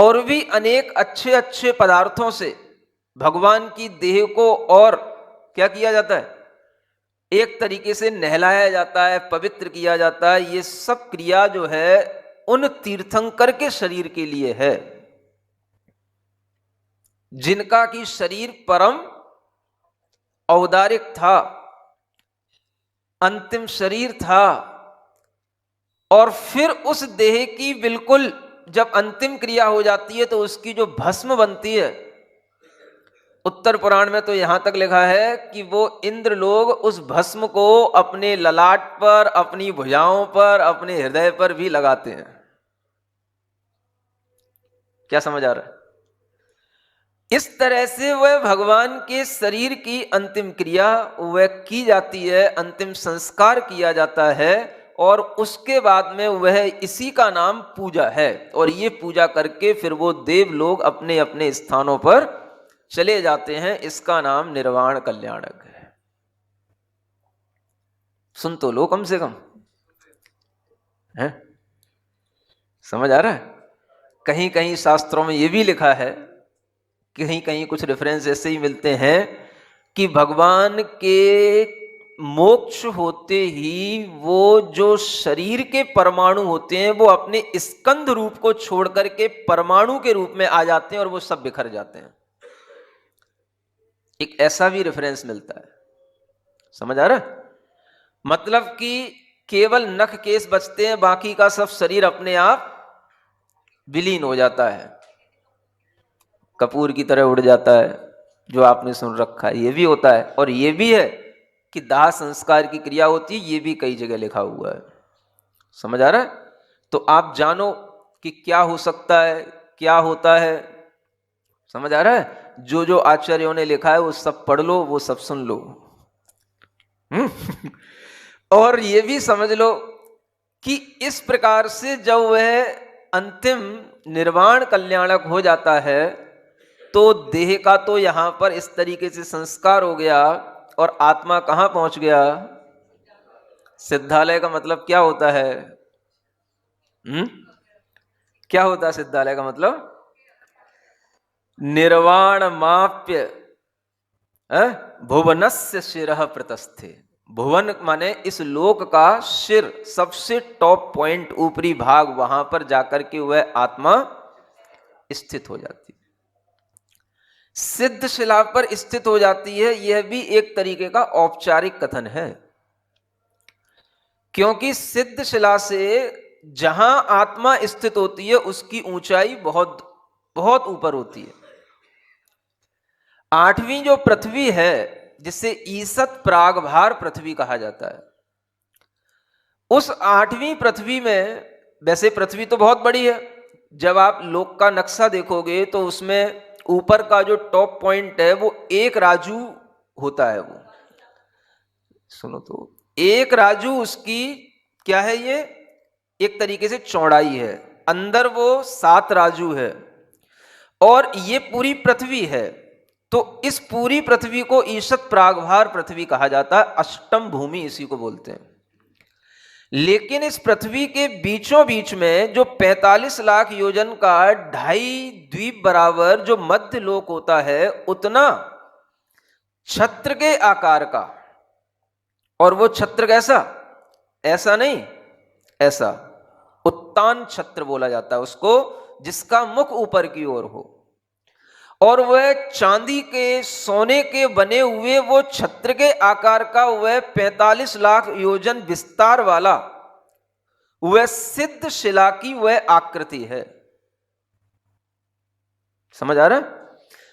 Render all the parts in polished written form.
और भी अनेक अच्छे अच्छे पदार्थों से भगवान की देह को और क्या किया जाता है, एक तरीके से नहलाया जाता है, पवित्र किया जाता है। ये सब क्रिया जो है उन तीर्थंकर के शरीर के लिए है, जिनका कि शरीर परम औदारिक था, अंतिम शरीर था। और फिर उस देह की बिल्कुल जब अंतिम क्रिया हो जाती है तो उसकी जो भस्म बनती है, उत्तर पुराण में तो यहां तक लिखा है कि वो इंद्र लोग उस भस्म को अपने ललाट पर, अपनी भुजाओं पर, अपने हृदय पर भी लगाते हैं। क्या समझ आ रहा है? इस तरह से वह भगवान के शरीर की अंतिम क्रिया वह की जाती है, अंतिम संस्कार किया जाता है, और उसके बाद में वह इसी का नाम पूजा है। और ये पूजा करके फिर वो देव लोग अपने अपने स्थानों पर चले जाते हैं। इसका नाम निर्वाण कल्याणक है। सुन तो लो कम से कम, है? समझ आ रहा है? कहीं कहीं शास्त्रों में ये भी लिखा है, कहीं कहीं कुछ रेफरेंस ऐसे ही मिलते हैं कि भगवान के मोक्ष होते ही वो जो शरीर के परमाणु होते हैं वो अपने स्कंद रूप को छोड़ करके परमाणु के रूप में आ जाते हैं और वो सब बिखर जाते हैं। एक ऐसा भी रेफरेंस मिलता है। समझ आ रहा है? मतलब कि केवल नख केस बचते हैं, बाकी का सब शरीर अपने आप विलीन हो जाता है, कपूर की तरह उड़ जाता है, जो आपने सुन रखा है। ये भी होता है। और ये भी है कि दाह संस्कार की क्रिया होती है, ये भी कई जगह लिखा हुआ है। समझ आ रहा है? तो आप जानो कि क्या हो सकता है, क्या होता है। समझ आ रहा है? जो जो आचार्यों ने लिखा है वो सब पढ़ लो, वो सब सुन लो। और ये भी समझ लो कि इस प्रकार से जब वह अंतिम निर्वाण कल्याणक हो जाता है तो देह का तो यहां पर इस तरीके से संस्कार हो गया, और आत्मा कहां पहुंच गया? सिद्धालय का मतलब क्या होता है? क्या होता है सिद्धालय का मतलब? निर्वाण माप्य भुवनस्य शिरः प्रतस्थे। भुवन माने इस लोक का शिर, सबसे टॉप पॉइंट, ऊपरी भाग, वहां पर जाकर के वह आत्मा स्थित हो जाती है, सिद्ध शिला पर स्थित हो जाती है। यह भी एक तरीके का औपचारिक कथन है, क्योंकि सिद्ध शिला से जहां आत्मा स्थित होती है उसकी ऊंचाई बहुत बहुत ऊपर होती है। आठवीं जो पृथ्वी है, जिसे ईसत प्रागभार पृथ्वी कहा जाता है, उस आठवीं पृथ्वी में, वैसे पृथ्वी तो बहुत बड़ी है, जब आप लोक का नक्शा देखोगे तो उसमें ऊपर का जो टॉप पॉइंट है वो एक राजू होता है। वो सुनो तो, एक राजू उसकी क्या है? ये एक तरीके से चौड़ाई है, अंदर वो 7 राजू है, और ये पूरी पृथ्वी है। तो इस पूरी पृथ्वी को ईशत प्रागभार पृथ्वी कहा जाता है, अष्टम भूमि इसी को बोलते हैं। लेकिन इस पृथ्वी के बीचों बीच में जो 45 लाख योजन का 2.5 द्वीप बराबर जो मध्य लोक होता है, उतना छत्र के आकार का, और वो छत्र कैसा? ऐसा नहीं, ऐसा उत्तान छत्र बोला जाता है उसको, जिसका मुख ऊपर की ओर हो, और वह चांदी के, सोने के बने हुए वो छत्र के आकार का, वह 45 लाख योजन विस्तार वाला वह सिद्ध शिला की वह आकृति है। समझ आ रहा है?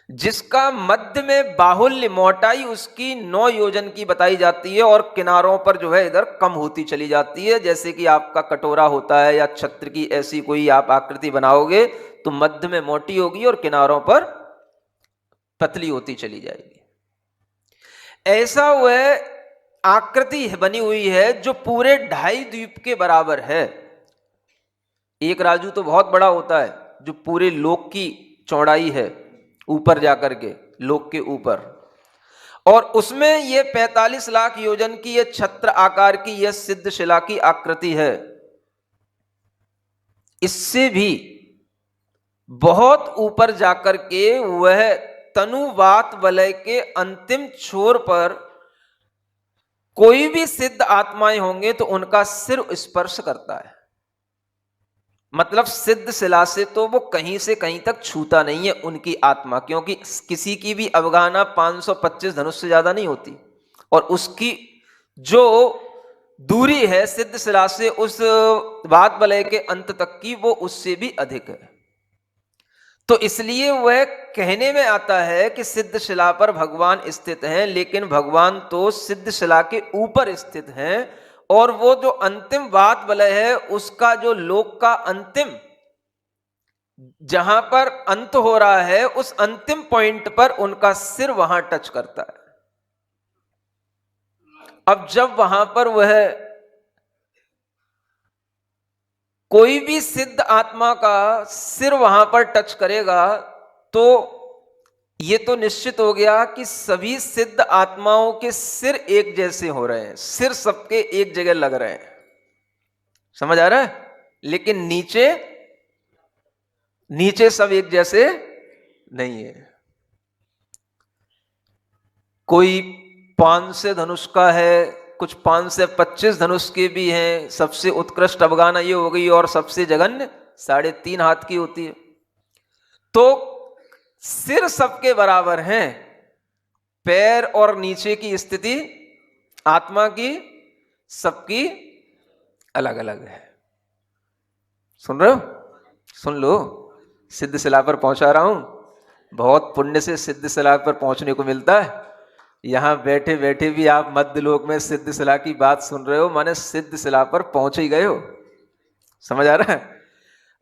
जिसका मध्य में बाहुल्य, मोटाई उसकी 9 योजन की बताई जाती है, और किनारों पर जो है इधर कम होती चली जाती है। जैसे कि आपका कटोरा होता है या छत्र की ऐसी कोई आप आकृति बनाओगे तो मध्य में मोटी होगी और किनारों पर पतली होती चली जाएगी। ऐसा वह आकृति बनी हुई है जो पूरे 2.5 द्वीप के बराबर है। एक राजू तो बहुत बड़ा होता है, जो पूरे लोक की चौड़ाई है ऊपर जाकर के, लोक के ऊपर, और उसमें ये 45 लाख योजन की ये छत्र आकार की यह सिद्ध शिला की आकृति है। इससे भी बहुत ऊपर जाकर के वह तनुवात वलय के अंतिम छोर पर कोई भी सिद्ध आत्माएं होंगे तो उनका सिर स्पर्श करता है। मतलब सिद्ध शिला से तो वो कहीं से कहीं तक छूता नहीं है उनकी आत्मा, क्योंकि किसी की भी अवगाहना 525 धनुष से ज्यादा नहीं होती, और उसकी जो दूरी है सिद्ध शिला से उस वात वलय के अंत तक की, वो उससे भी अधिक है। तो इसलिए वह कहने में आता है कि सिद्ध शिला पर भगवान स्थित हैं, लेकिन भगवान तो सिद्ध शिला के ऊपर स्थित हैं, और वो जो अंतिम वात वलय है उसका जो लोक का अंतिम जहां पर अंत हो रहा है, उस अंतिम पॉइंट पर उनका सिर वहां टच करता है। अब जब वहां पर वह कोई भी सिद्ध आत्मा का सिर वहां पर टच करेगा तो ये तो निश्चित हो गया कि सभी सिद्ध आत्माओं के सिर एक जैसे हो रहे हैं, सिर सबके एक जगह लग रहे हैं। समझ आ रहा है? लेकिन नीचे नीचे सब एक जैसे नहीं है। कोई 5 से धनुष का है, कुछ 5 से 25 धनुष के भी हैं। सबसे उत्कृष्ट अवगाहना ये हो गई, और सबसे जघन्य 3.5 हाथ की होती है। तो सिर सबके बराबर हैं, पैर और नीचे की स्थिति आत्मा की सबकी अलग अलग है। सुन रहे हो? सुन लो, सिद्ध शिला पर पहुंचा रहा हूं। बहुत पुण्य से सिद्ध शिला पर पहुंचने को मिलता है। यहां बैठे बैठे भी आप मध्य लोक में सिद्ध शिला की बात सुन रहे हो, माने सिद्ध शिला पर पहुंच ही गए हो। समझ आ रहा है?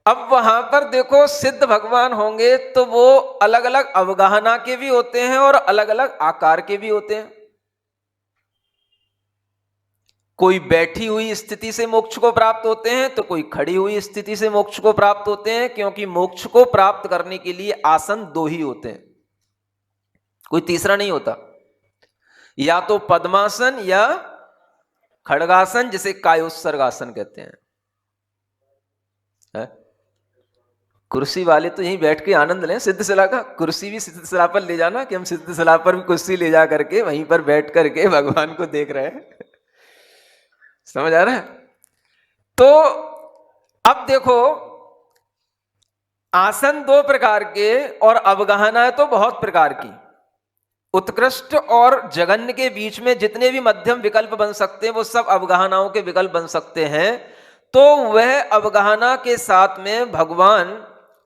अब वहां पर देखो सिद्ध भगवान होंगे तो वो अलग अलग अवगाहना के भी होते हैं और अलग अलग आकार के भी होते हैं। कोई बैठी हुई स्थिति से मोक्ष को प्राप्त होते हैं तो कोई खड़ी हुई स्थिति से मोक्ष को प्राप्त होते हैं, क्योंकि मोक्ष को प्राप्त करने के लिए आसन 2 ही होते हैं, कोई तीसरा नहीं होता। या तो पद्मासन या खड़गासन, जिसे कायोत्सर्गासन कहते हैं। कुर्सी वाले तो यहीं बैठ के आनंद लें सिद्ध शिला का। कुर्सी भी सिद्ध शिला पर ले जाना, कि हम सिद्ध शिला पर भी कुर्सी ले जा करके वहीं पर बैठ करके भगवान को देख रहे हैं। समझ आ रहा है? तो अब देखो, आसन 2 प्रकार के और अवगाहना तो बहुत प्रकार की। उत्कृष्ट और जघन्य के बीच में जितने भी मध्यम विकल्प बन सकते हैं वो सब अवगाहनाओं के विकल्प बन सकते हैं। तो वह अवगाहना के साथ में भगवान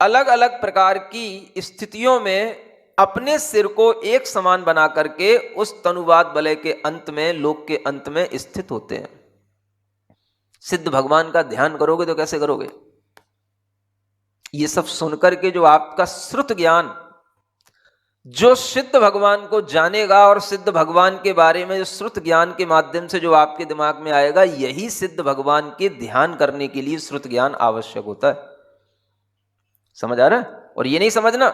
अलग अलग प्रकार की स्थितियों में अपने सिर को एक समान बना करके उस तनुवाद वलय के अंत में, लोक के अंत में स्थित होते हैं। सिद्ध भगवान का ध्यान करोगे तो कैसे करोगे? ये सब सुनकर के जो आपका श्रुत ज्ञान, जो सिद्ध भगवान को जानेगा और सिद्ध भगवान के बारे में जो श्रुत ज्ञान के माध्यम से जो आपके दिमाग में आएगा, यही सिद्ध भगवान के ध्यान करने के लिए श्रुत ज्ञान आवश्यक होता है। समझ आ रहा है? और ये नहीं समझना,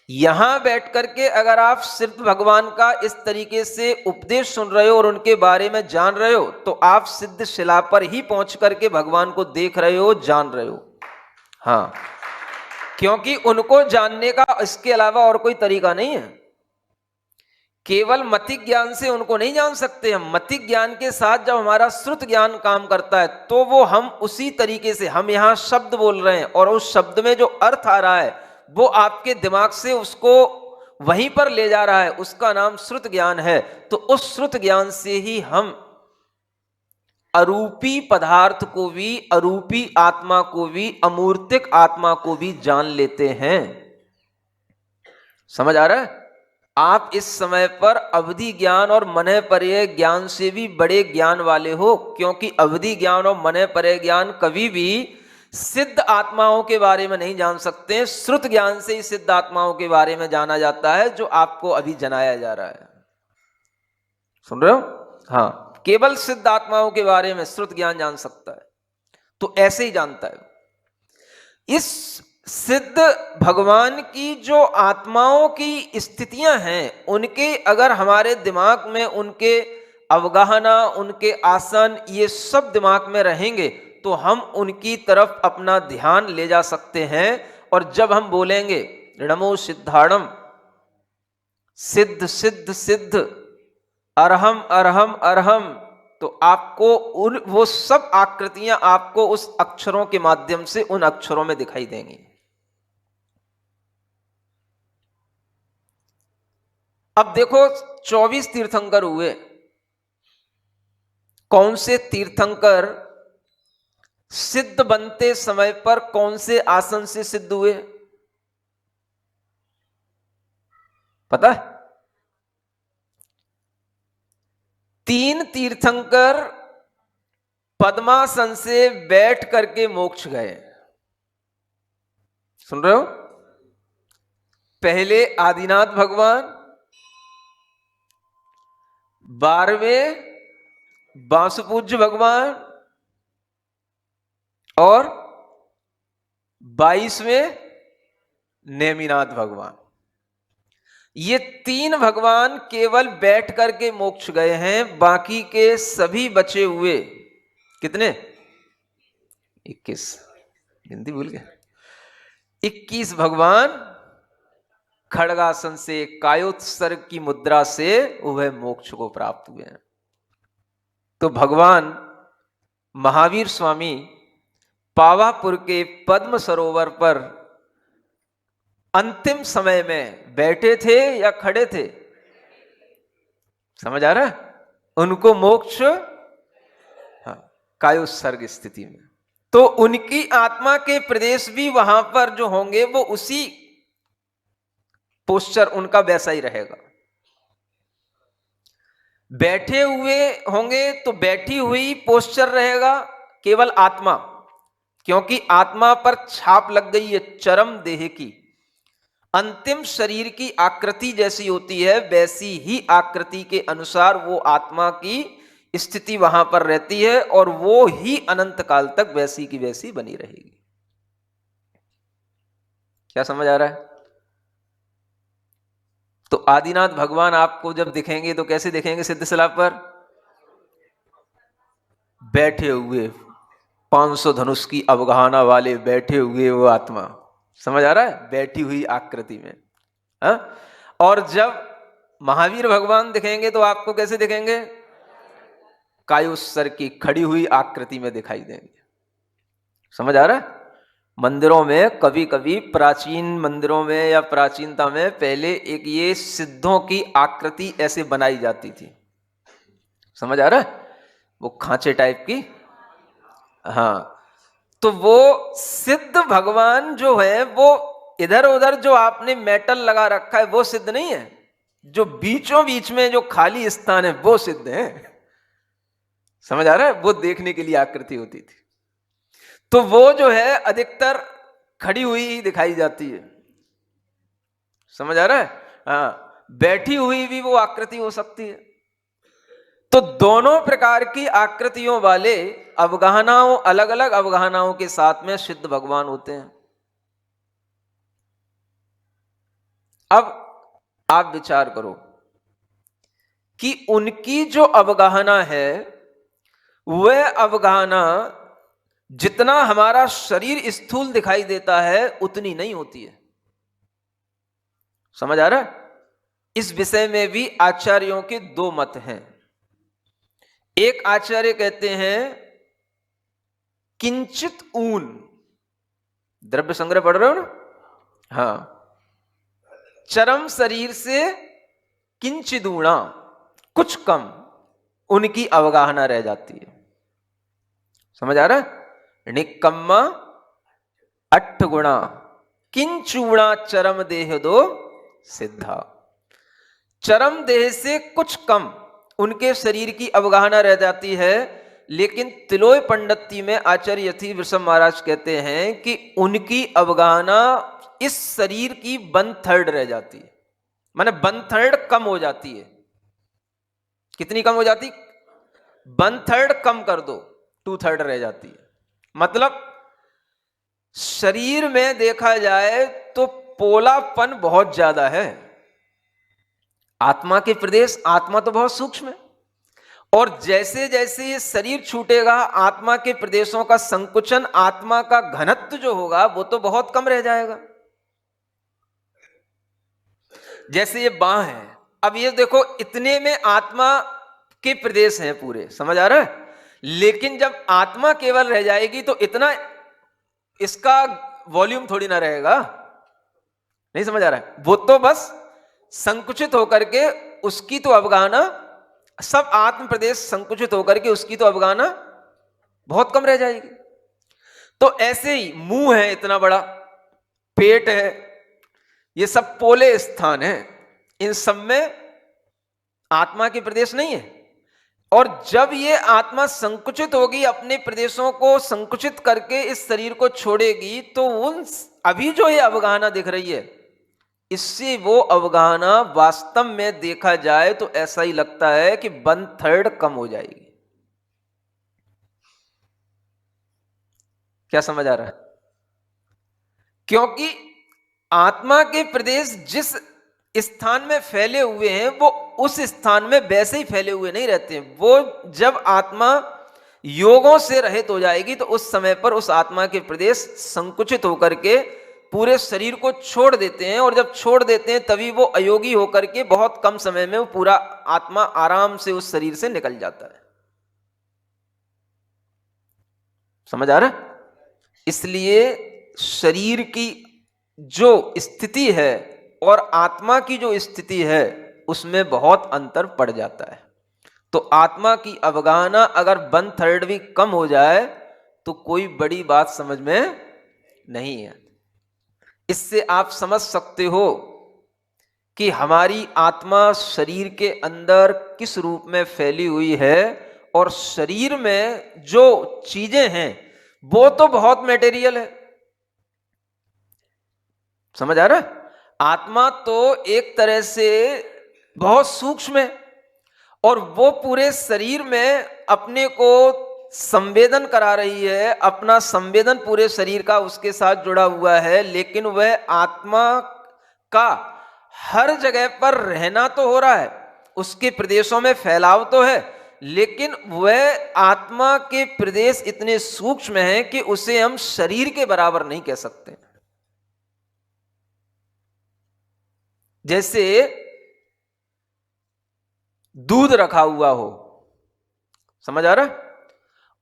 यहां बैठ करके अगर आप सिद्ध भगवान का इस तरीके से उपदेश सुन रहे हो और उनके बारे में जान रहे हो, तो आप सिद्ध शिला पर ही पहुंच करके भगवान को देख रहे हो, जान रहे हो। हाँ, क्योंकि उनको जानने का इसके अलावा और कोई तरीका नहीं है। केवल मतिक ज्ञान से उनको नहीं जान सकते हम। मतिक ज्ञान के साथ जब हमारा श्रुत ज्ञान काम करता है तो वो हम उसी तरीके से, हम यहां शब्द बोल रहे हैं और उस शब्द में जो अर्थ आ रहा है वो आपके दिमाग से उसको वहीं पर ले जा रहा है, उसका नाम श्रुत ज्ञान है। तो उस श्रुत ज्ञान से ही हम अरूपी पदार्थ को भी, अरूपी आत्मा को भी, अमूर्तिक आत्मा को भी जान लेते हैं। समझ आ रहा है? आप इस समय पर अवधि ज्ञान और मनः पर्यय ज्ञान से भी बड़े ज्ञान वाले हो, क्योंकि अवधि ज्ञान और मनः पर्यय ज्ञान कभी भी सिद्ध आत्माओं के बारे में नहीं जान सकते। श्रुत ज्ञान से ही सिद्ध आत्माओं के बारे में जाना जाता है, जो आपको अभी जनाया जा रहा है। सुन रहे हो? हाँ, केवल सिद्ध आत्माओं के बारे में श्रुत ज्ञान जान सकता है, तो ऐसे ही जानता है। इस सिद्ध भगवान की जो आत्माओं की स्थितियां हैं, उनके अगर हमारे दिमाग में उनके अवगाहना, उनके आसन, ये सब दिमाग में रहेंगे तो हम उनकी तरफ अपना ध्यान ले जा सकते हैं और जब हम बोलेंगे णमो सिद्धाणम, सिद्ध सिद्ध सिद्ध, अरहम अरहम अरहम, तो आपको उन वो सब आकृतियां आपको उस अक्षरों के माध्यम से उन अक्षरों में दिखाई देंगी। अब देखो 24 तीर्थंकर हुए। कौन से तीर्थंकर सिद्ध बनते समय पर कौन से आसन से सिद्ध हुए पता है? 3 तीर्थंकर पद्मासन से बैठ करके मोक्ष गए। सुन रहे हो? पहले आदिनाथ भगवान, 12वें बांसुपूज्य भगवान और 22वें नेमिनाथ भगवान। ये 3 भगवान केवल बैठ करके मोक्ष गए हैं। बाकी के सभी बचे हुए कितने? 21। हिंदी भूल गए। 21 भगवान खड़गासन से, कायोत्सर्ग की मुद्रा से वह मोक्ष को प्राप्त हुए हैं। तो भगवान महावीर स्वामी पावापुर के पद्म सरोवर पर अंतिम समय में बैठे थे या खड़े थे? समझ आ रहा है? उनको मोक्ष, हाँ, कायोत्सर्ग स्थिति में। तो उनकी आत्मा के प्रदेश भी वहां पर जो होंगे वो उसी पोस्चर उनका वैसा ही रहेगा। बैठे हुए होंगे तो बैठी हुई पोस्चर रहेगा केवल आत्मा, क्योंकि आत्मा पर छाप लग गई है चरम देह की। अंतिम शरीर की आकृति जैसी होती है वैसी ही आकृति के अनुसार वो आत्मा की स्थिति वहां पर रहती है और वो ही अनंत काल तक वैसी की वैसी बनी रहेगी। क्या समझ आ रहा है? तो आदिनाथ भगवान आपको जब दिखेंगे तो कैसे दिखेंगे? सिद्ध सलाब पर बैठे हुए, 500 धनुष की अवगाहना वाले बैठे हुए वो आत्मा। समझ आ रहा है? बैठी हुई आकृति में। हा? और जब महावीर भगवान दिखेंगे तो आपको कैसे दिखेंगे? कायोत्सर्ग की खड़ी हुई आकृति में दिखाई देंगे। समझ आ रहा है? मंदिरों में कभी कभी, प्राचीन मंदिरों में या प्राचीनता में, पहले एक ये सिद्धों की आकृति ऐसे बनाई जाती थी। समझ आ रहा है? वो खांचे टाइप की। हाँ, तो वो सिद्ध भगवान जो है वो इधर उधर जो आपने मेटल लगा रखा है वो सिद्ध नहीं है। जो बीचों बीच में जो खाली स्थान है वो सिद्ध है। समझ आ रहा है? वो देखने के लिए आकृति होती थी। तो वो जो है अधिकतर खड़ी हुई ही दिखाई जाती है। समझ आ रहा है? हाँ, बैठी हुई भी वो आकृति हो सकती है। तो दोनों प्रकार की आकृतियों वाले अवगाहनाओं, अलग अलग अवगाहनाओं के साथ में सिद्ध भगवान होते हैं। अब आप विचार करो कि उनकी जो अवगाहना है वह अवगाहना जितना हमारा शरीर स्थूल दिखाई देता है उतनी नहीं होती है। समझ आ रहा है? इस विषय में भी आचार्यों के 2 मत हैं। एक आचार्य कहते हैं किंचित ऊन, द्रव्य संग्रह पढ़ रहे हो ना? हाँ, चरम शरीर से किंचित ऊणा, कुछ कम उनकी अवगाहना रह जाती है। समझ आ रहा है? निकम्मा 8 गुणा किंचूणा चरम देह दो सिद्धा। चरम देह से कुछ कम उनके शरीर की अवगाहना रह जाती है। लेकिन तिलोय पंडिती में आचार्य यति वृषभ महाराज कहते हैं कि उनकी अवगाहना इस शरीर की 1/3 रह जाती है। माने 1/3 कम हो जाती है। कितनी कम हो जाती? 1/3 कम कर दो, 2/3 रह जाती है। मतलब शरीर में देखा जाए तो पोलापन बहुत ज्यादा है। आत्मा के प्रदेश, आत्मा तो बहुत सूक्ष्म है और जैसे जैसे ये शरीर छूटेगा, आत्मा के प्रदेशों का संकुचन, आत्मा का घनत्व जो होगा वो तो बहुत कम रह जाएगा। जैसे ये बांह है, अब ये देखो इतने में आत्मा के प्रदेश हैं पूरे, समझ आ रहा है? लेकिन जब आत्मा केवल रह जाएगी तो इतना इसका वॉल्यूम थोड़ी ना रहेगा। नहीं समझ आ रहा है? वो तो बस संकुचित होकर के उसकी तो अवगाहना, सब आत्म प्रदेश संकुचित होकर के उसकी तो अवगाहना बहुत कम रह जाएगी। तो ऐसे ही मुंह है इतना बड़ा, पेट है, ये सब पोले स्थान है, इन सब में आत्मा के प्रदेश नहीं है। और जब ये आत्मा संकुचित होगी, अपने प्रदेशों को संकुचित करके इस शरीर को छोड़ेगी, तो उन अभी जो ये अवगाहना दिख रही है, इससे वो अवगाहना वास्तव में देखा जाए तो ऐसा ही लगता है कि 1/3 कम हो जाएगी। क्या समझ आ रहा है? क्योंकि आत्मा के प्रदेश जिस स्थान में फैले हुए हैं वो उस स्थान में वैसे ही फैले हुए नहीं रहते हैं। वो जब आत्मा योगों से रहित हो जाएगी तो उस समय पर उस आत्मा के प्रदेश संकुचित होकर के पूरे शरीर को छोड़ देते हैं, और जब छोड़ देते हैं तभी वो अयोगी होकर के बहुत कम समय में वो पूरा आत्मा आराम से उस शरीर से निकल जाता है। समझ आ रहा है? इसलिए शरीर की जो स्थिति है और आत्मा की जो स्थिति है उसमें बहुत अंतर पड़ जाता है। तो आत्मा की अवगाहना अगर 1/3 भी कम हो जाए तो कोई बड़ी बात समझ में नहीं है। इससे आप समझ सकते हो कि हमारी आत्मा शरीर के अंदर किस रूप में फैली हुई है, और शरीर में जो चीजें हैं वो तो बहुत मटेरियल है। समझ आ रहा है? आत्मा तो एक तरह से बहुत सूक्ष्म है, और वो पूरे शरीर में अपने को संवेदन करा रही है, अपना संवेदन पूरे शरीर का उसके साथ जुड़ा हुआ है। लेकिन वह आत्मा का हर जगह पर रहना तो हो रहा है, उसके प्रदेशों में फैलाव तो है, लेकिन वह आत्मा के प्रदेश इतने सूक्ष्म हैं कि उसे हम शरीर के बराबर नहीं कह सकते। जैसे दूध रखा हुआ हो, समझ आ रहा है?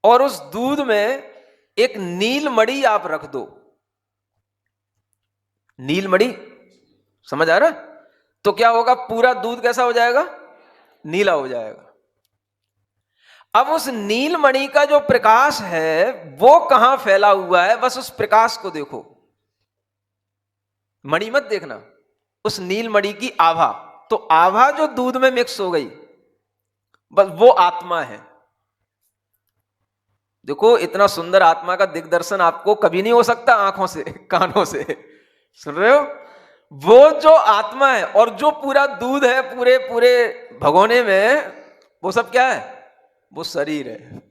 और उस दूध में एक नील मणि आप रख दो, नील मणि, समझ आ रहा है? तो क्या होगा? पूरा दूध कैसा हो जाएगा? नीला हो जाएगा। अब उस नील मणि का जो प्रकाश है वो कहां फैला हुआ है, बस उस प्रकाश को देखो, मणि मत देखना, उस नील मणि की आभा। तो आभा जो दूध में मिक्स हो गई, बस वो आत्मा है। देखो इतना सुंदर आत्मा का दिग्दर्शन आपको कभी नहीं हो सकता आंखों से, कानों से, सुन रहे हो? वो जो आत्मा है और जो पूरा दूध है पूरे पूरे भगोने में, वो सब क्या है? वो शरीर है।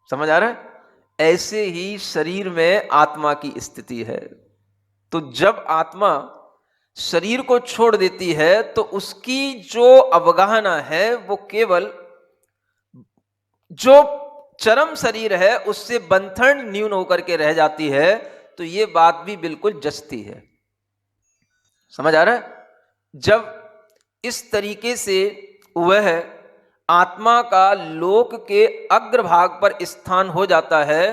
समझ आ रहा है? ऐसे ही शरीर में आत्मा की स्थिति है। तो जब आत्मा शरीर को छोड़ देती है तो उसकी जो अवगाहना है वो केवल जो चरम शरीर है उससे 1/3 न्यून होकर के रह जाती है। तो ये बात भी बिल्कुल जचती है। समझ आ रहा है? जब इस तरीके से वह आत्मा का लोक के अग्रभाग पर स्थान हो जाता है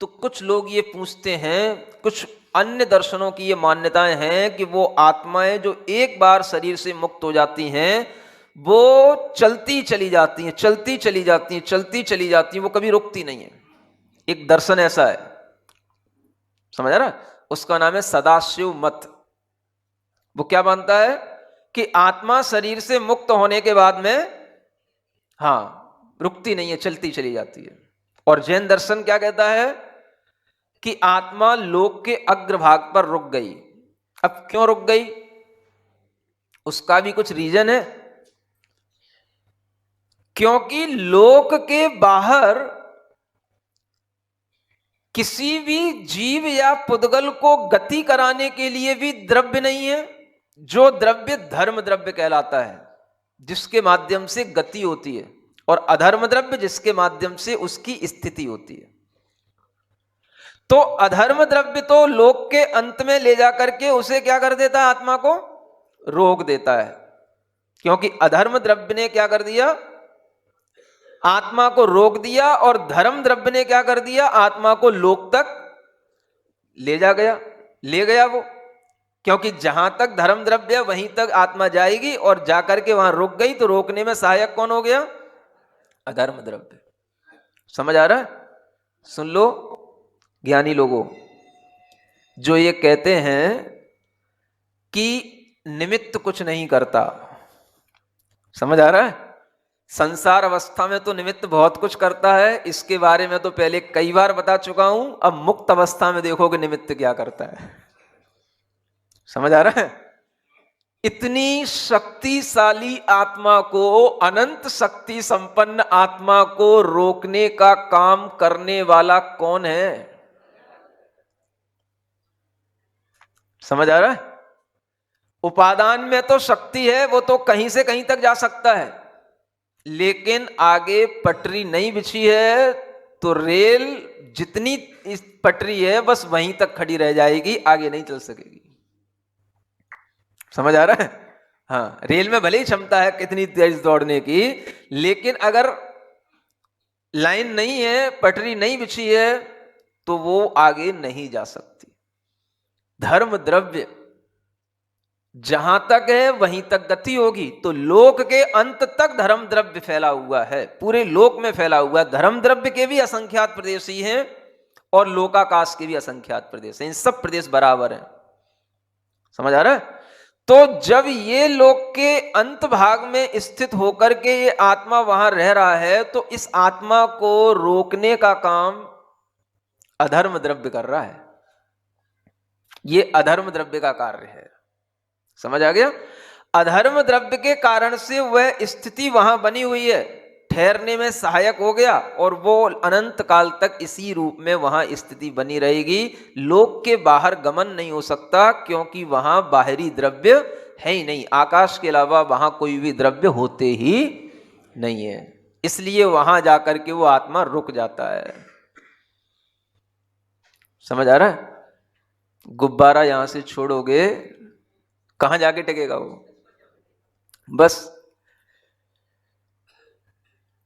तो कुछ लोग ये पूछते हैं, कुछ अन्य दर्शनों की ये मान्यताएं हैं कि वो आत्माएं जो एक बार शरीर से मुक्त हो जाती हैं वो चलती चली जाती हैं, चलती चली जाती हैं, चलती चली जाती हैं, वो कभी रुकती नहीं है। एक दर्शन ऐसा है, समझ आ रहा? उसका नाम है सदाशिव मत। वो क्या मानता है कि आत्मा शरीर से मुक्त होने के बाद में रुकती नहीं है, चलती चली जाती है। और जैन दर्शन क्या कहता है कि आत्मा लोक के अग्रभाग पर रुक गई। अब क्यों रुक गई? उसका भी कुछ रीजन है। क्योंकि लोक के बाहर किसी भी जीव या पुद्गल को गति कराने के लिए भी द्रव्य नहीं है। जो द्रव्य धर्म द्रव्य कहलाता है, जिसके माध्यम से गति होती है, और अधर्म द्रव्य जिसके माध्यम से उसकी स्थिति होती है। तो अधर्म द्रव्य तो लोक के अंत में ले जाकर के उसे क्या कर देता है, आत्मा को रोक देता है, क्योंकि अधर्म द्रव्य ने क्या कर दिया, आत्मा को रोक दिया, और धर्म द्रव्य ने क्या कर दिया, आत्मा को लोक तक ले गया वो, क्योंकि जहां तक धर्म द्रव्य वहीं तक आत्मा जाएगी, और जाकर के वहां रुक गई तो रोकने में सहायक कौन हो गया, अधर्म द्रव्य। समझ आ रहा है? सुन लो ज्ञानी लोगों, जो ये कहते हैं कि निमित्त कुछ नहीं करता, समझ आ रहा है? संसार अवस्था में तो निमित्त बहुत कुछ करता है, इसके बारे में तो पहले कई बार बता चुका हूं। अब मुक्त अवस्था में देखोगे निमित्त क्या करता है। समझ आ रहा है? इतनी शक्तिशाली आत्मा को, अनंत शक्ति संपन्न आत्मा को रोकने का काम करने वाला कौन है? समझ आ रहा है? उपादान में तो शक्ति है, वो तो कहीं से कहीं तक जा सकता है, लेकिन आगे पटरी नहीं बिछी है तो रेल जितनी इस पटरी है बस वहीं तक खड़ी रह जाएगी, आगे नहीं चल सकेगी। समझ आ रहा है? हाँ, रेल में भले ही क्षमता है कितनी तेज दौड़ने की, लेकिन अगर लाइन नहीं है, पटरी नहीं बिछी है, तो वो आगे नहीं जा सकती। धर्म द्रव्य जहां तक है वहीं तक गति होगी। तो लोक के अंत तक धर्म द्रव्य फैला हुआ है, पूरे लोक में फैला हुआ है। धर्म द्रव्य के भी असंख्यात प्रदेश ही हैं, और लोकाकाश के भी असंख्यात प्रदेश हैं, इन सब प्रदेश बराबर हैं। समझ आ रहा है? तो जब ये लोक के अंत भाग में स्थित होकर के ये आत्मा वहां रह रहा है, तो इस आत्मा को रोकने का काम अधर्म द्रव्य कर रहा है। ये अधर्म द्रव्य का कार्य है। समझ आ गया? अधर्म द्रव्य के कारण से वह स्थिति वहां बनी हुई है, ठहरने में सहायक हो गया, और वो अनंत काल तक इसी रूप में वहां स्थिति बनी रहेगी। लोक के बाहर गमन नहीं हो सकता, क्योंकि वहां बाहरी द्रव्य है ही नहीं। आकाश के अलावा वहां कोई भी द्रव्य होते ही नहीं है, इसलिए वहां जाकर के वो आत्मा रुक जाता है। समझ आ रहा है? गुब्बारा यहां से छोड़ोगे, कहां जाके टिकेगा वो? बस,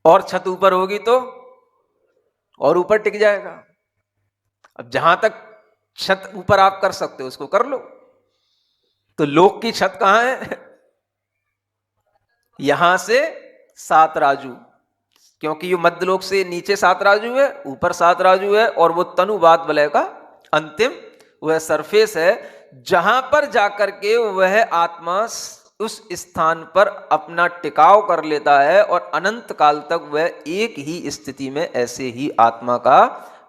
और छत ऊपर होगी तो और ऊपर टिक जाएगा। अब जहां तक छत ऊपर आप कर सकते हो उसको कर लो। तो लोक की छत कहां है? यहां से 7 राजू, क्योंकि ये मध्यलोक से नीचे 7 राजू है, ऊपर 7 राजू है, और वो तनुवाद वलय का अंतिम वह सरफेस है, जहां पर जाकर के वह आत्मा उस स्थान पर अपना टिकाव कर लेता है, और अनंत काल तक वह एक ही स्थिति में ऐसे ही आत्मा का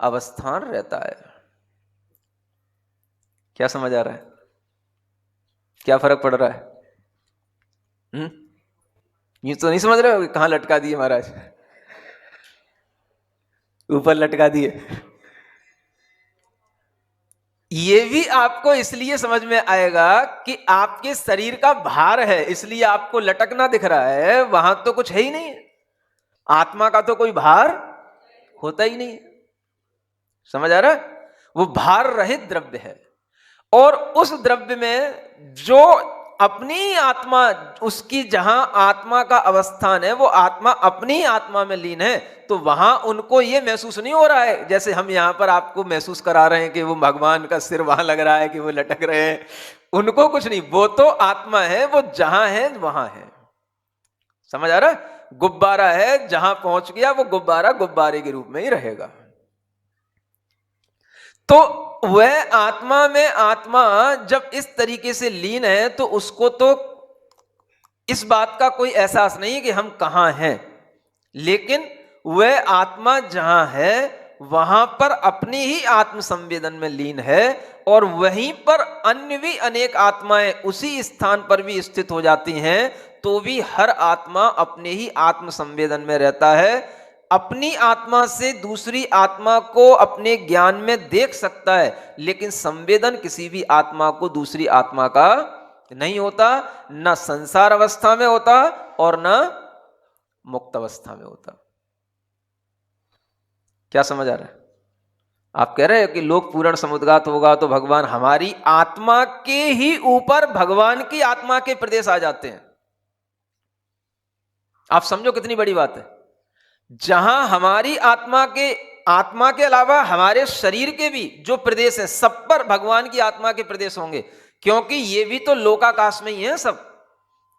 अवस्थान रहता है। क्या समझ आ रहा है? क्या फर्क पड़ रहा है? ये तो नहीं समझ रहे हो? कहां लटका दिए महाराज? ऊपर लटका दिए। ये भी आपको इसलिए समझ में आएगा कि आपके शरीर का भार है, इसलिए आपको लटकना दिख रहा है, वहां तो कुछ है ही नहीं। आत्मा का तो कोई भार होता ही नहीं। समझ आ रहा है? वो भार रहित द्रव्य है, और उस द्रव्य में जो अपनी आत्मा, उसकी जहां आत्मा का अवस्थान है, वो आत्मा अपनी आत्मा में लीन है, तो वहां उनको ये महसूस नहीं हो रहा है जैसे हम यहां पर आपको महसूस करा रहे हैं कि वो भगवान का सिर वहां लग रहा है, कि वो लटक रहे हैं। उनको कुछ नहीं, वो तो आत्मा है, वो जहां है वहां है। समझ आ रहा है? गुब्बारा है, जहां पहुंच गया वो गुब्बारा गुब्बारे के रूप में ही रहेगा। तो वह आत्मा में आत्मा जब इस तरीके से लीन है, तो उसको तो इस बात का कोई एहसास नहीं कि हम कहां हैं, लेकिन वह आत्मा जहां है वहां पर अपनी ही आत्म संवेदन में लीन है, और वहीं पर अन्य भी अनेक आत्माएं उसी स्थान पर भी स्थित हो जाती हैं, तो भी हर आत्मा अपने ही आत्म संवेदन में रहता है। अपनी आत्मा से दूसरी आत्मा को अपने ज्ञान में देख सकता है, लेकिन संवेदन किसी भी आत्मा को दूसरी आत्मा का नहीं होता, न संसार अवस्था में होता और न मुक्त अवस्था में होता। क्या समझ आ रहा है? आप कह रहे हो कि लोक पूर्ण समुद्घात होगा तो भगवान हमारी आत्मा के ही ऊपर भगवान की आत्मा के प्रदेश आ जाते हैं। आप समझो कितनी बड़ी बात है। जहां हमारी आत्मा के अलावा हमारे शरीर के भी जो प्रदेश है सब पर भगवान की आत्मा के प्रदेश होंगे, क्योंकि ये भी तो लोकाकाश में ही है सब।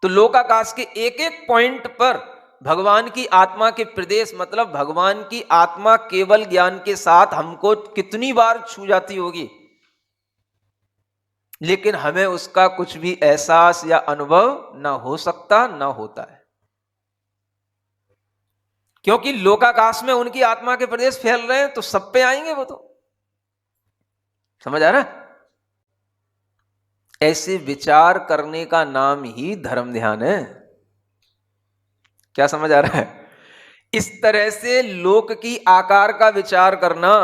तो लोकाकाश के एक एक पॉइंट पर भगवान की आत्मा के प्रदेश, मतलब भगवान की आत्मा केवल ज्ञान के साथ हमको कितनी बार छू जाती होगी, लेकिन हमें उसका कुछ भी एहसास या अनुभव ना हो सकता, ना होता है, क्योंकि लोकाकाश में उनकी आत्मा के प्रदेश फैल रहे हैं तो सब पे आएंगे वो। तो समझ आ रहा है? ऐसे विचार करने का नाम ही धर्म ध्यान है। क्या समझ आ रहा है? इस तरह से लोक की आकार का विचार करना,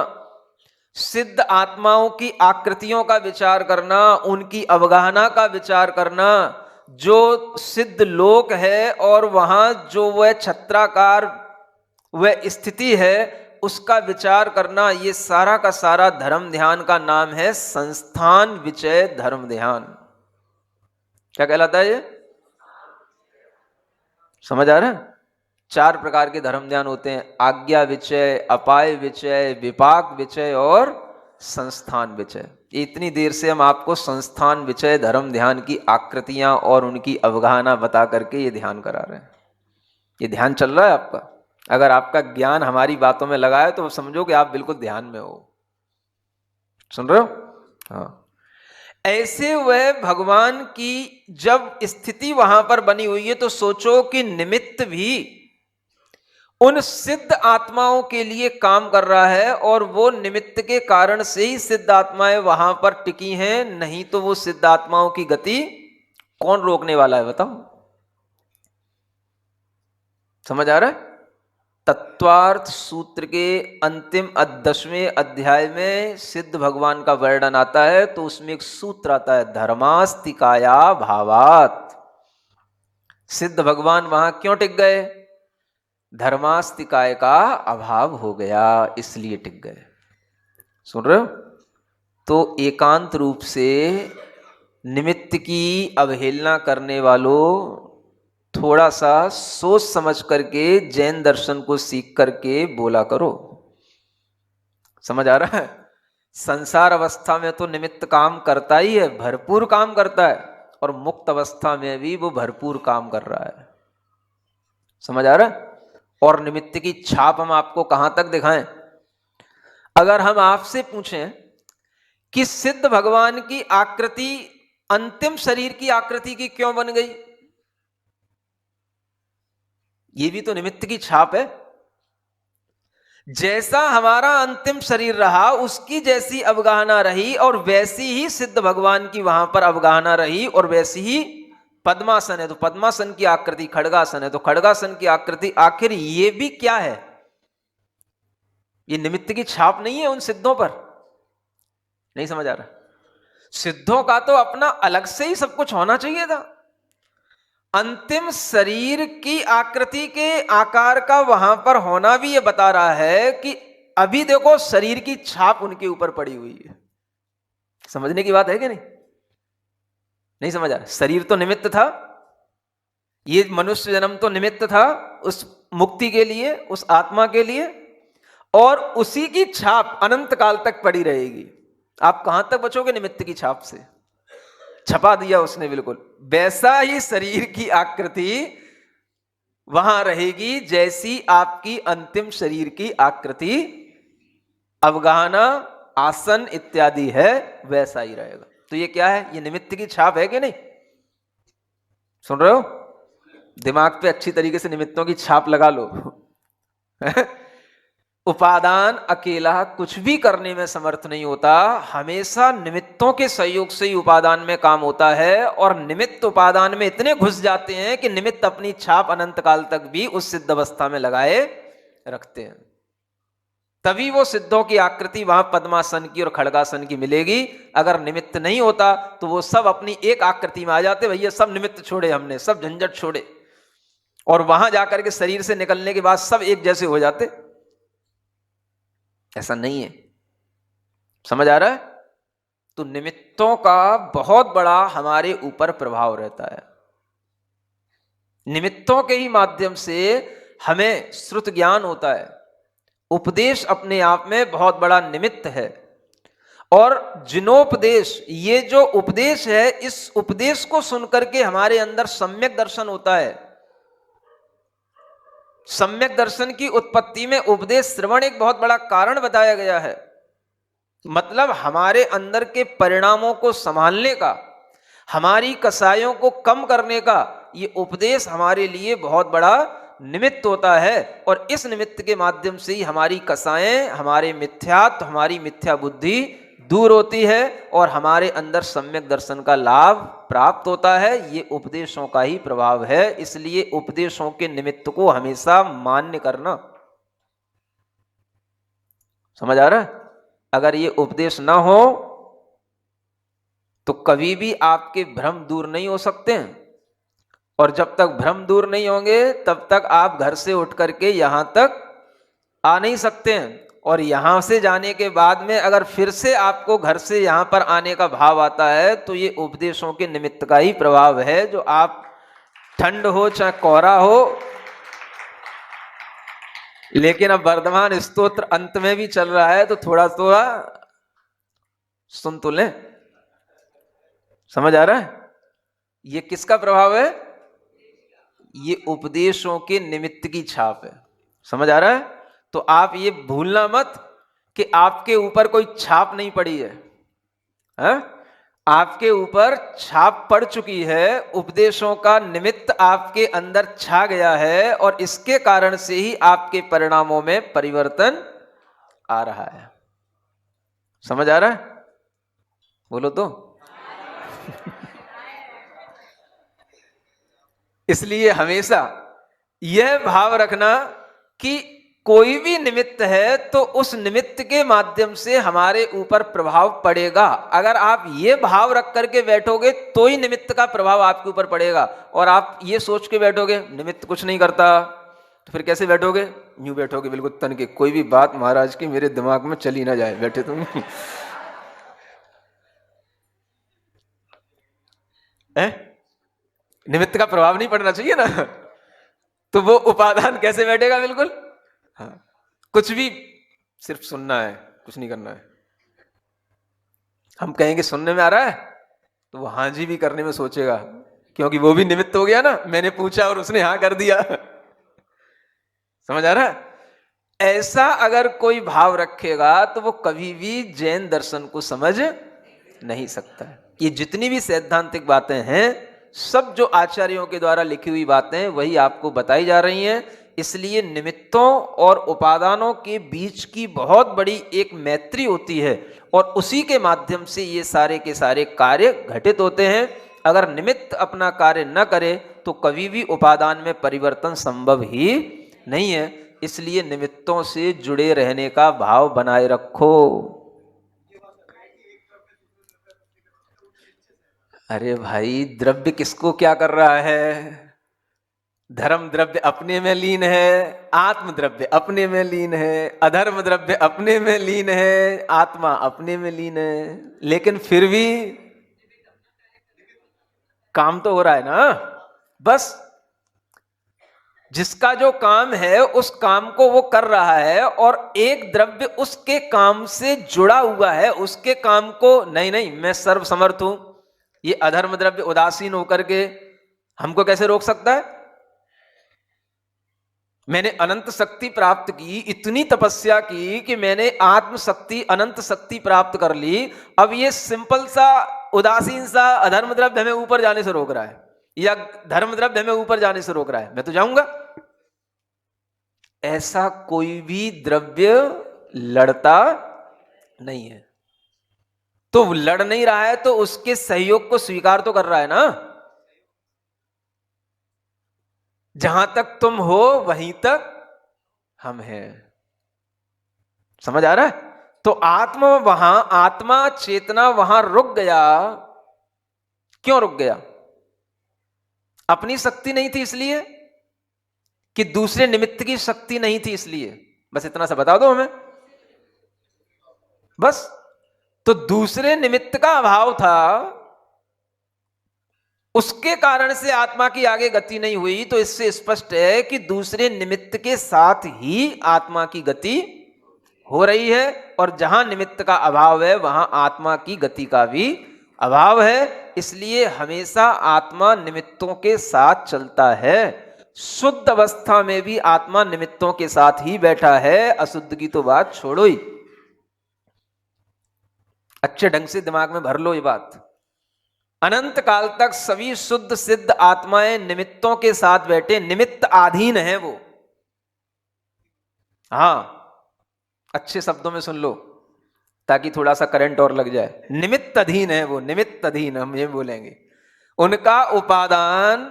सिद्ध आत्माओं की आकृतियों का विचार करना, उनकी अवगाहना का विचार करना, जो सिद्ध लोक है और वहां जो वह छत्राकार वह स्थिति है उसका विचार करना, ये सारा का सारा धर्म ध्यान का नाम है संस्थान विचय धर्म ध्यान। क्या कहलाता है ये? समझ आ रहा है? 4 प्रकार के धर्म ध्यान होते हैं: आज्ञा विचय, अपाय विचय, विपाक विचय और संस्थान विचय। इतनी देर से हम आपको संस्थान विचय धर्म ध्यान की आकृतियां और उनकी अवगाहना बता करके ये ध्यान करा रहे हैं। ये ध्यान चल रहा है आपका। अगर आपका ज्ञान हमारी बातों में लगा है तो समझो कि आप बिल्कुल ध्यान में हो। सुन रहे हो? हाँ। ऐसे वह भगवान की जब स्थिति वहां पर बनी हुई है तो सोचो कि निमित्त भी उन सिद्ध आत्माओं के लिए काम कर रहा है, और वो निमित्त के कारण से ही सिद्ध आत्माएं वहां पर टिकी हैं, नहीं तो वो सिद्ध आत्माओं की गति कौन रोकने वाला है बताओ? समझ आ रहा है? तत्वार्थ सूत्र के अंतिम 10वें अध्याय में सिद्ध भगवान का वर्णन आता है, तो उसमें एक सूत्र आता है धर्मास्तिकाया भावात। सिद्ध भगवान वहां क्यों टिक गए? धर्मास्तिकाय का अभाव हो गया इसलिए टिक गए। सुन रहे हो? तो एकांत रूप से निमित्त की अवहेलना करने वालों, थोड़ा सा सोच समझ करके जैन दर्शन को सीख करके बोला करो। समझ आ रहा है? संसार अवस्था में तो निमित्त काम करता ही है, भरपूर काम करता है, और मुक्त अवस्था में भी वो भरपूर काम कर रहा है। समझ आ रहा है? और निमित्त की छाप हम आपको कहां तक दिखाएं? अगर हम आपसे पूछें कि सिद्ध भगवान की आकृति अंतिम शरीर की आकृति की क्यों बन गई, ये भी तो निमित्त की छाप है। जैसा हमारा अंतिम शरीर रहा उसकी जैसी अवगाहना रही, और वैसी ही सिद्ध भगवान की वहां पर अवगाहना रही, और वैसी ही पद्मासन है तो पद्मासन की आकृति, खड्गासन है तो खड्गासन की आकृति। आखिर ये भी क्या है? ये निमित्त की छाप नहीं है उन सिद्धों पर? नहीं समझ आ रहा? सिद्धों का तो अपना अलग से ही सब कुछ होना चाहिए था। अंतिम शरीर की आकृति के आकार का वहां पर होना भी ये बता रहा है कि अभी देखो शरीर की छाप उनके ऊपर पड़ी हुई है। समझने की बात है कि नहीं? नहीं समझ आ रहा? शरीर तो निमित्त था, ये मनुष्य जन्म तो निमित्त था उस मुक्ति के लिए, उस आत्मा के लिए, और उसी की छाप अनंत काल तक पड़ी रहेगी। आप कहां तक बचोगे निमित्त की छाप से? छपा दिया उसने बिल्कुल। वैसा ही शरीर की आकृति वहां रहेगी जैसी आपकी अंतिम शरीर की आकृति, अवगाहना, आसन इत्यादि है, वैसा ही रहेगा। तो ये क्या है? ये निमित्त की छाप है कि नहीं? सुन रहे हो? दिमाग पे अच्छी तरीके से निमित्तों की छाप लगा लो। उपादान अकेला कुछ भी करने में समर्थ नहीं होता, हमेशा निमित्तों के सहयोग से ही उपादान में काम होता है, और निमित्त उपादान में इतने घुस जाते हैं कि निमित्त अपनी छाप अनंत काल तक भी उस सिद्ध अवस्था में लगाए रखते हैं। तभी वो सिद्धों की आकृति वहां पद्मासन की और खड़गासन की मिलेगी। अगर निमित्त नहीं होता तो वो सब अपनी एक आकृति में आ जाते, भैया सब निमित्त छोड़े हमने, सब झंझट छोड़े, और वहां जाकर के शरीर से निकलने के बाद सब एक जैसे हो जाते। ऐसा नहीं है, समझ आ रहा है? तो निमित्तों का बहुत बड़ा हमारे ऊपर प्रभाव रहता है। निमित्तों के ही माध्यम से हमें श्रुत ज्ञान होता है। उपदेश अपने आप में बहुत बड़ा निमित्त है। और जिनोपदेश, ये जो उपदेश है, इस उपदेश को सुनकर के हमारे अंदर सम्यक दर्शन होता है। सम्यक दर्शन की उत्पत्ति में उपदेश श्रवण एक बहुत बड़ा कारण बताया गया है। मतलब हमारे अंदर के परिणामों को संभालने का, हमारी कसायों को कम करने का ये उपदेश हमारे लिए बहुत बड़ा निमित्त होता है। और इस निमित्त के माध्यम से ही हमारी कसाएं, हमारे मिथ्यात्व, हमारी मिथ्या बुद्धि दूर होती है और हमारे अंदर सम्यक दर्शन का लाभ प्राप्त होता है। ये उपदेशों का ही प्रभाव है। इसलिए उपदेशों के निमित्त को हमेशा मान्य करना। समझ आ रहा है? अगर ये उपदेश ना हो तो कभी भी आपके भ्रम दूर नहीं हो सकते हैं। और जब तक भ्रम दूर नहीं होंगे तब तक आप घर से उठ करके यहां तक आ नहीं सकते हैं। और यहां से जाने के बाद में अगर फिर से आपको घर से यहां पर आने का भाव आता है तो ये उपदेशों के निमित्त का ही प्रभाव है। जो आप ठंड हो चाहे कोहरा हो, लेकिन अब वर्धमान स्तोत्र अंत में भी चल रहा है तो थोड़ा थोड़ा सुन तो लें। समझ आ रहा है? ये किसका प्रभाव है? ये उपदेशों के निमित्त की छाप है। समझ आ रहा है? तो आप ये भूलना मत कि आपके ऊपर कोई छाप नहीं पड़ी है, है? आपके ऊपर छाप पड़ चुकी है। उपदेशों का निमित्त आपके अंदर छा गया है और इसके कारण से ही आपके परिणामों में परिवर्तन आ रहा है। समझ आ रहा है? बोलो तो। इसलिए हमेशा यह भाव रखना कि कोई भी निमित्त है तो उस निमित्त के माध्यम से हमारे ऊपर प्रभाव पड़ेगा। अगर आप ये भाव रख करके बैठोगे तो ही निमित्त का प्रभाव आपके ऊपर पड़ेगा। और आप ये सोच के बैठोगे निमित्त कुछ नहीं करता, तो फिर कैसे बैठोगे? यूं बैठोगे बिल्कुल तन के, कोई भी बात महाराज की मेरे दिमाग में चली ना जाए, बैठे तुम। निमित्त का प्रभाव नहीं पड़ना चाहिए ना। तो वो उपादान कैसे बैठेगा? बिल्कुल हाँ, कुछ भी सिर्फ सुनना है, कुछ नहीं करना है। हम कहेंगे सुनने में आ रहा है तो वो हाँ जी भी करने में सोचेगा, क्योंकि वो भी निमित्त हो गया ना। मैंने पूछा और उसने हाँ कर दिया। समझ आ रहा है? ऐसा अगर कोई भाव रखेगा तो वो कभी भी जैन दर्शन को समझ नहीं सकता है। ये जितनी भी सैद्धांतिक बातें हैं सब जो आचार्यों के द्वारा लिखी हुई बातें वही आपको बताई जा रही हैं। इसलिए निमित्तों और उपादानों के बीच की बहुत बड़ी एक मैत्री होती है और उसी के माध्यम से ये सारे के सारे कार्य घटित होते हैं। अगर निमित्त अपना कार्य न करे तो कभी भी उपादान में परिवर्तन संभव ही नहीं है। इसलिए निमित्तों से जुड़े रहने का भाव बनाए रखो। अरे भाई, द्रव्य किसको क्या कर रहा है? धर्म द्रव्य अपने में लीन है, आत्म द्रव्य अपने में लीन है, अधर्म द्रव्य अपने में लीन है, आत्मा अपने में लीन है। लेकिन फिर भी काम तो हो रहा है ना। बस जिसका जो काम है उस काम को वो कर रहा है और एक द्रव्य उसके काम से जुड़ा हुआ है। उसके काम को नहीं नहीं मैं सर्वसमर्थ हूं, ये अधर्म द्रव्य उदासीन होकर के हमको कैसे रोक सकता है? मैंने अनंत शक्ति प्राप्त की, इतनी तपस्या की कि मैंने आत्म शक्ति अनंत शक्ति प्राप्त कर ली। अब ये सिंपल सा उदासीन सा अधर्म द्रव्य हमें ऊपर जाने से रोक रहा है या धर्म द्रव्य हमें ऊपर जाने से रोक रहा है, मैं तो जाऊंगा। ऐसा कोई भी द्रव्य लड़ता नहीं है। तो लड़ नहीं रहा है तो उसके सहयोग को स्वीकार तो कर रहा है ना। जहां तक तुम हो वहीं तक हम हैं। समझ आ रहा है? तो आत्मा चेतना वहां रुक गया। क्यों रुक गया? अपनी शक्ति नहीं थी इसलिए, कि दूसरे निमित्त की शक्ति नहीं थी इसलिए? बस इतना सा बता दो हमें, बस। तो दूसरे निमित्त का अभाव था, उसके कारण से आत्मा की आगे गति नहीं हुई। तो इससे स्पष्ट है कि दूसरे निमित्त के साथ ही आत्मा की गति हो रही है, और जहां निमित्त का अभाव है वहां आत्मा की गति का भी अभाव है। इसलिए हमेशा आत्मा निमित्तों के साथ चलता है। शुद्ध अवस्था में भी आत्मा निमित्तों के साथ ही बैठा है, अशुद्ध की तो बात छोड़ो ही। अच्छे ढंग से दिमाग में भर लो ये बात। अनंत काल तक सभी शुद्ध सिद्ध आत्माएं निमित्तों के साथ बैठे, निमित्त अधीन है वो। हां, अच्छे शब्दों में सुन लो ताकि थोड़ा सा करंट और लग जाए। निमित्त अधीन है वो, निमित्त अधीन हम ये बोलेंगे। उनका उपादान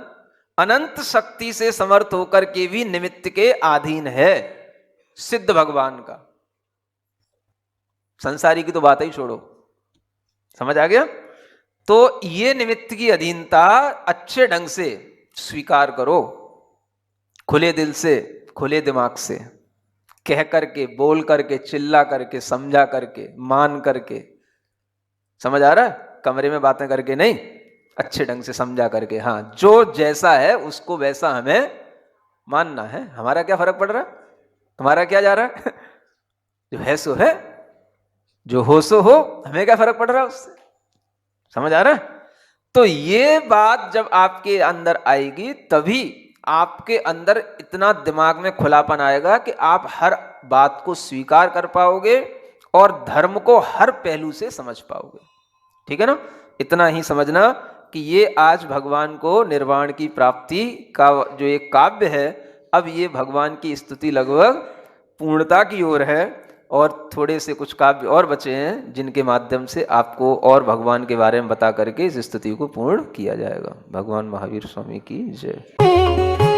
अनंत शक्ति से समर्थ होकर के भी निमित्त के अधीन है, सिद्ध भगवान का। संसारी की तो बात ही छोड़ो, समझ आ गया? तो ये निमित्त की अधीनता अच्छे ढंग से स्वीकार करो, खुले दिल से, खुले दिमाग से, कह करके, बोल करके, चिल्ला करके, समझा करके, मान करके। समझ आ रहा है? कमरे में बातें करके नहीं, अच्छे ढंग से समझा करके। हाँ, जो जैसा है उसको वैसा हमें मानना है। हमारा क्या फर्क पड़ रहा है? तुम्हारा क्या जा रहा है? जो है सो है, जो हो सो हो, हमें क्या फर्क पड़ रहा है उससे? समझ आ रहा है? तो ये बात जब आपके अंदर आएगी तभी आपके अंदर इतना दिमाग में खुलापन आएगा कि आप हर बात को स्वीकार कर पाओगे और धर्म को हर पहलू से समझ पाओगे। ठीक है ना? इतना ही समझना कि ये आज भगवान को निर्वाण की प्राप्ति का जो एक काव्य है, अब ये भगवान की स्तुति लगभग पूर्णता की ओर है, और थोड़े से कुछ काव्य और बचे हैं जिनके माध्यम से आपको और भगवान के बारे में बता करके इस स्तुति को पूर्ण किया जाएगा। भगवान महावीर स्वामी की जय।